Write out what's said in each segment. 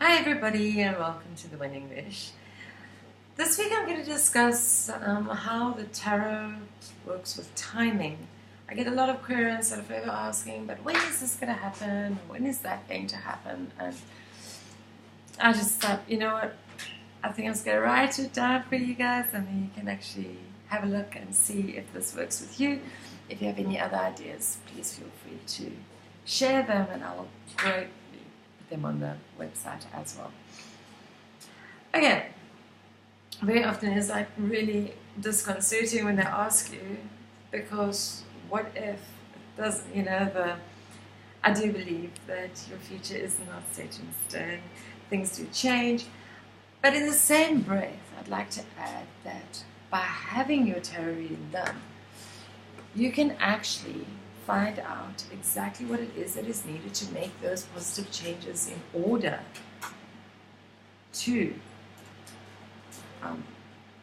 Hi everybody and welcome to the One English. This week I'm going to discuss how the tarot works with timing. I get a lot of queries that are forever asking, but when is this going to happen? When is that going to happen? And I just thought, you know what, I think I'm just going to write it down for you guys and then you can actually have a look and see if this works with you. If you have any other ideas, please feel free to share them and I'll greatly them on the website as well. Okay, very often it's like really disconcerting when they ask you, because what if it doesn't, I do believe that your future is not set in stone, things do change, but in the same breath I'd like to add that by having your tarot reading done, you can actually find out exactly what it is that is needed to make those positive changes in order to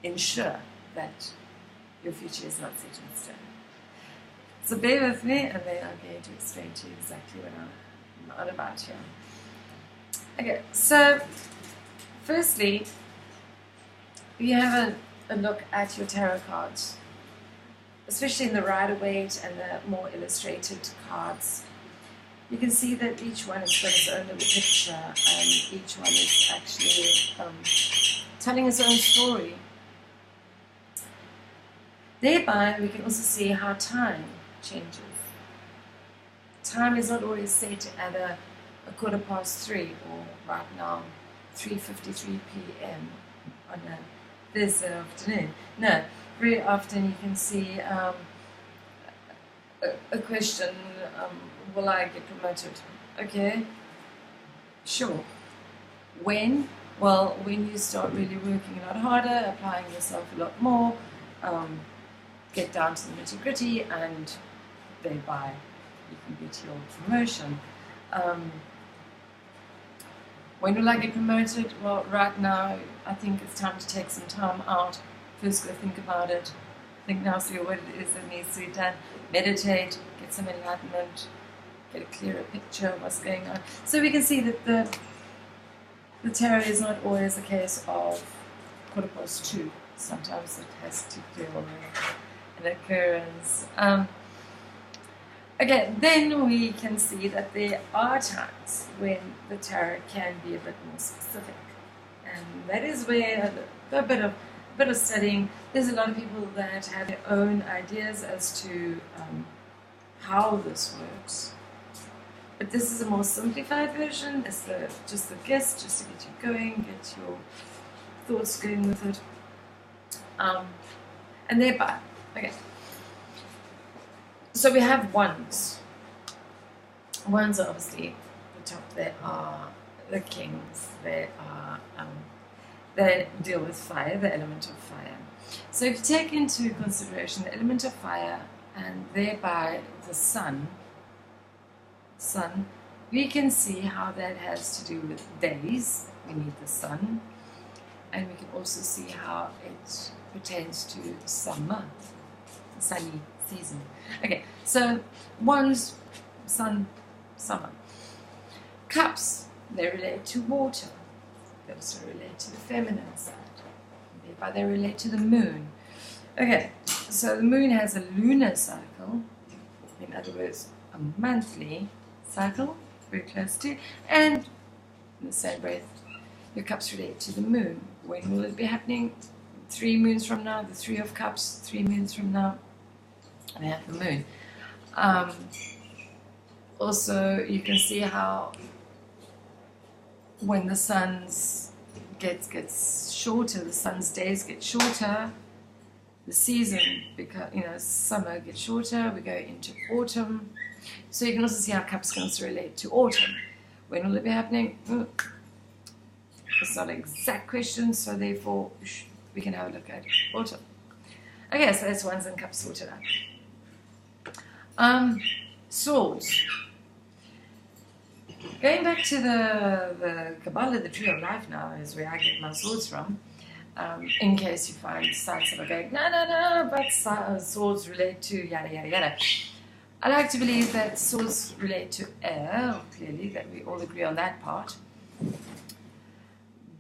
ensure that your future is not set in stone. So bear with me and then I'm going to explain to you exactly what I'm on about here. Okay, so firstly, you have a look at your tarot cards, especially in the Rider-Waite and the more illustrated cards. You can see that each one has got its own little picture and each one is actually telling its own story. Thereby, we can also see how time changes. Time is not always set at a 3:15 or right now 3:53 p.m. on a Thursday afternoon. No. Very often you can see a question, will I get promoted? Okay, sure. When? Well, when you start really working a lot harder, applying yourself a lot more, get down to the nitty-gritty, and thereby you can get your promotion. When will I get promoted? Well, right now I think it's time to take some time out. First, go think about it. Think now through what it is that needs to be done. Meditate, get some enlightenment, get a clearer picture of what's going on. So we can see that the tarot is not always a case of 2:15. Sometimes it has to do with an occurrence. Okay, then we can see that there are times when the tarot can be a bit more specific. And that is where a bit of studying, there's a lot of people that have their own ideas as to how this works. But this is a more simplified version. It's just the guess, just to get you going, get your thoughts going with it. And thereby, okay. So we have wands. Wands are obviously the top. They are the kings. They are they deal with fire, the element of fire. So if you take into consideration the element of fire and thereby the sun, we can see how that has to do with days. We need the sun, and we can also see how it pertains to summer, the sunny season. Okay, so wands, sun, summer. Cups, they relate to water. They also relate to the feminine side. Thereby they relate to the moon. Okay, so the moon has a lunar cycle, in other words, a monthly cycle, very close to, and in the same breath, your cups relate to the moon. When will it be happening? 3 moons from now, the 3 of cups, 3 moons from now, and we have the moon. Also, you can see how when the sun's gets shorter, the sun's days get shorter, the season, because summer gets shorter, we go into autumn. So you can also see how cups can also relate to autumn. When will it be happening? It's not an exact question, so therefore we can have a look at autumn. Okay, so that's wands and cups sorted out. Swords. Going back to the Kabbalah, the Tree of Life now is where I get my swords from. In case you find sites that are going, no, but swords relate to yada, yada, yada. I like to believe that swords relate to air, clearly, that we all agree on that part.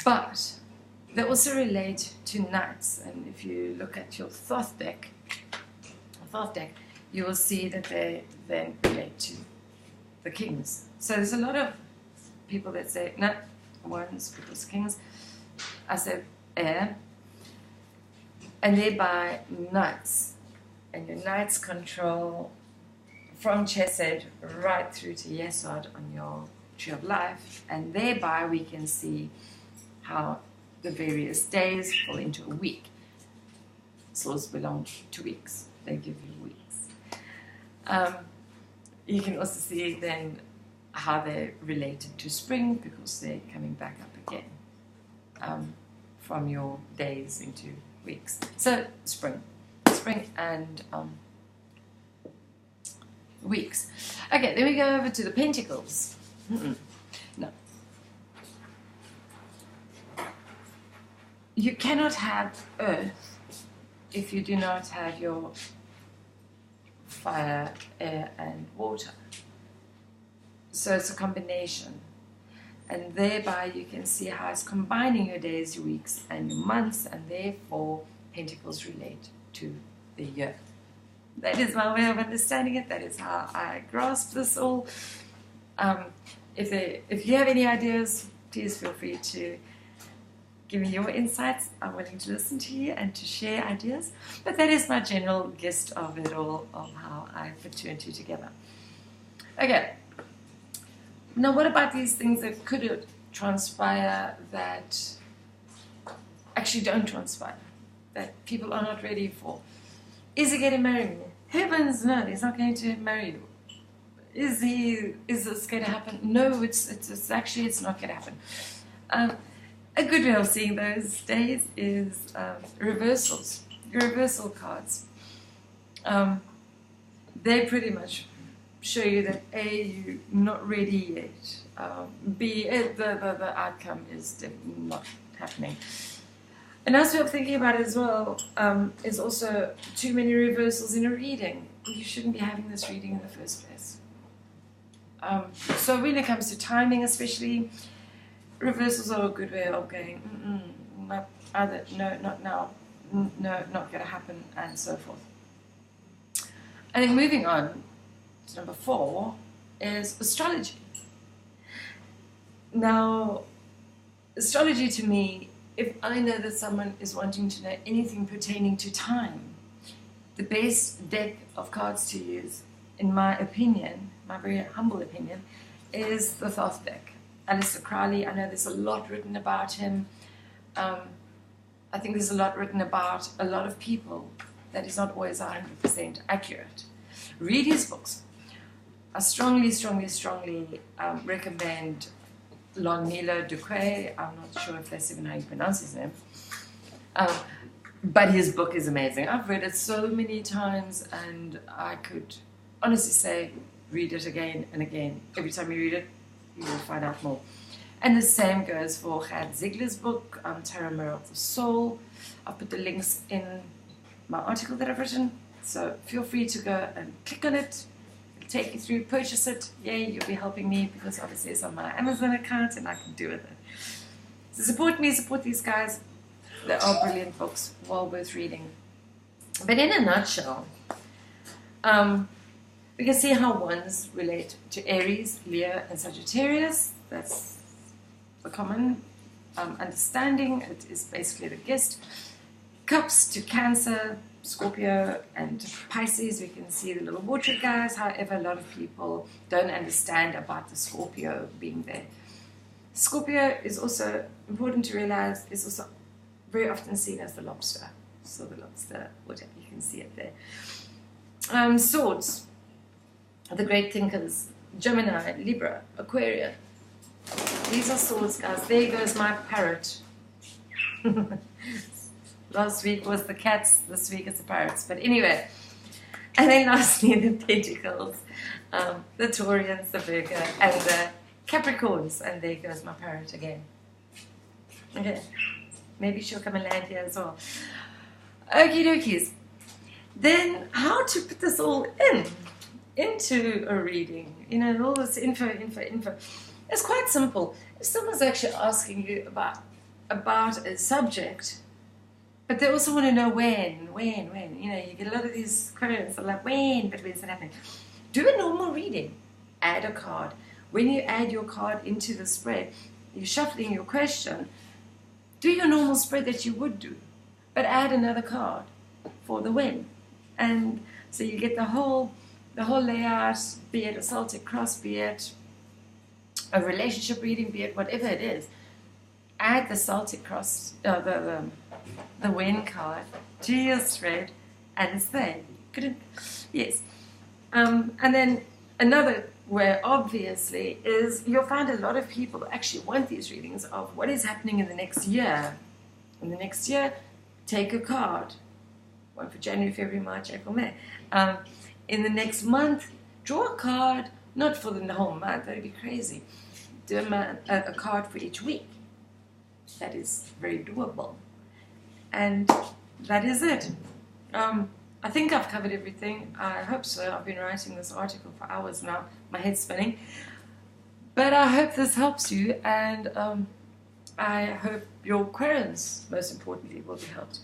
But they also relate to knights, and if you look at your Thoth deck, you will see that they then relate to the kings. So there's a lot of people that say, no, wands because kings. I said air, and thereby knights. And your knights control from Chesed right through to Yesod on your tree of life, and thereby we can see how the various days fall into a week. Swords belong to weeks. They give you weeks. You can also see then how they're related to spring, because they're coming back up again from your days into weeks. So spring and weeks. Okay, then we go over to the Pentacles. No. You cannot have earth if you do not have your fire, air, and water. So it's a combination. And thereby you can see how it's combining your days, your weeks, and your months, and therefore Pentacles relate to the year. That is my way of understanding it. That is how I grasp this all. If you have any ideas, please feel free to give me your insights. I'm willing to listen to you and to share ideas. But that is my general gist of it all, of how I put two and two together. Okay. Now, what about these things that could transpire that actually don't transpire, that people are not ready for? Is he going to marry me? Heavens, no, he's not going to marry you. Is this going to happen? No, it's actually not going to happen. A good way of seeing those days is reversals, reversal cards. They pretty much show you that A, you're not ready yet. B, the outcome is not happening. Another way of thinking about it as well is also too many reversals in a reading. You shouldn't be having this reading in the first place. So when it comes to timing especially, reversals are a good way of going, no, not now, no, not going to happen, and so forth. And then moving on to number 4 is astrology. Now, astrology to me, if I know that someone is wanting to know anything pertaining to time, the best deck of cards to use, in my opinion, my very humble opinion, is the Thoth deck. Aleister Crowley, I know there's a lot written about him. I think there's a lot written about a lot of people that is not always 100% accurate. Read his books. I strongly recommend Lonmilo Duque. I'm not sure if that's even how you pronounce his name. But his book is amazing. I've read it so many times, and I could honestly say, read it again and again. Every time you read it, you will find out more. And the same goes for Gerd Ziegler's book, Tarot Mirror of the Soul. I'll put the links in my article that I've written, so feel free to go and click on it. It'll take you through, purchase it. Yay, you'll be helping me, because obviously it's on my Amazon account and I can do with it. So support me, support these guys. They are brilliant books, well worth reading. But in a nutshell, we can see how wands relate to Aries, Leo, and Sagittarius. That's a common understanding. It is basically the gist. Cups to Cancer, Scorpio, and Pisces. We can see the little watery guys. However, a lot of people don't understand about the Scorpio being there. Scorpio is also important to realize, is also very often seen as the lobster. So the lobster, whatever, you can see it there. Swords. The great thinkers, Gemini, Libra, Aquarius. These are swords, guys. There goes my parrot. Last week was the cats, this week it's the parrots. But anyway, and then lastly the Pentacles, the Taurians, the Virgo, and the Capricorns. And there goes my parrot again. Okay, maybe she'll come and land here as well. Okie dokies. Then how to put this all into a reading, you know, all this info. It's quite simple. If someone's actually asking you about about a subject, but they also want to know when. You know, you get a lot of these queries that are like, when, but when's that happening? Do a normal reading. Add a card. When you add your card into the spread, you're shuffling your question. Do your normal spread that you would do, but add another card for the when. And so you get the whole layout, be it a Celtic cross, be it a relationship reading, be it whatever it is. Add the Celtic cross, the when card to your spread, and it's there. Yes. And then another way, obviously, is you'll find a lot of people actually want these readings of what is happening in the next year. In the next year, take a card. One for January, February, March, April, May. In the next month, draw a card, not for the whole month, that would be crazy. Do a card for each week. That is very doable. And that is it. I think I've covered everything. I hope so. I've been writing this article for hours now. My head's spinning. But I hope this helps you, and I hope your Aquarians, most importantly, will be helped.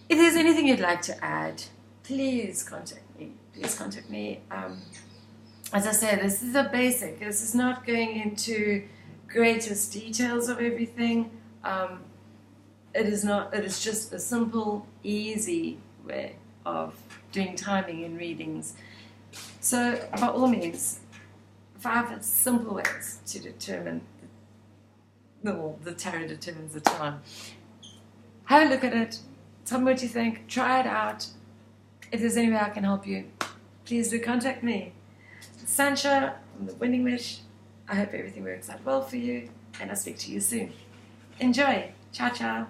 If there's anything you'd like to add, please contact me. Please contact me. As I say, this is a basic. This is not going into greatest details of everything. It is not. It is just a simple, easy way of doing timing in readings. So, by all means, 5 simple ways to determine. The tarot determines the time. Have a look at it. Tell me what you think. Try it out. If there's any way I can help you, please do contact me. Sancha from the Winning Wish. I hope everything works out well for you, and I'll speak to you soon. Enjoy. Ciao, ciao.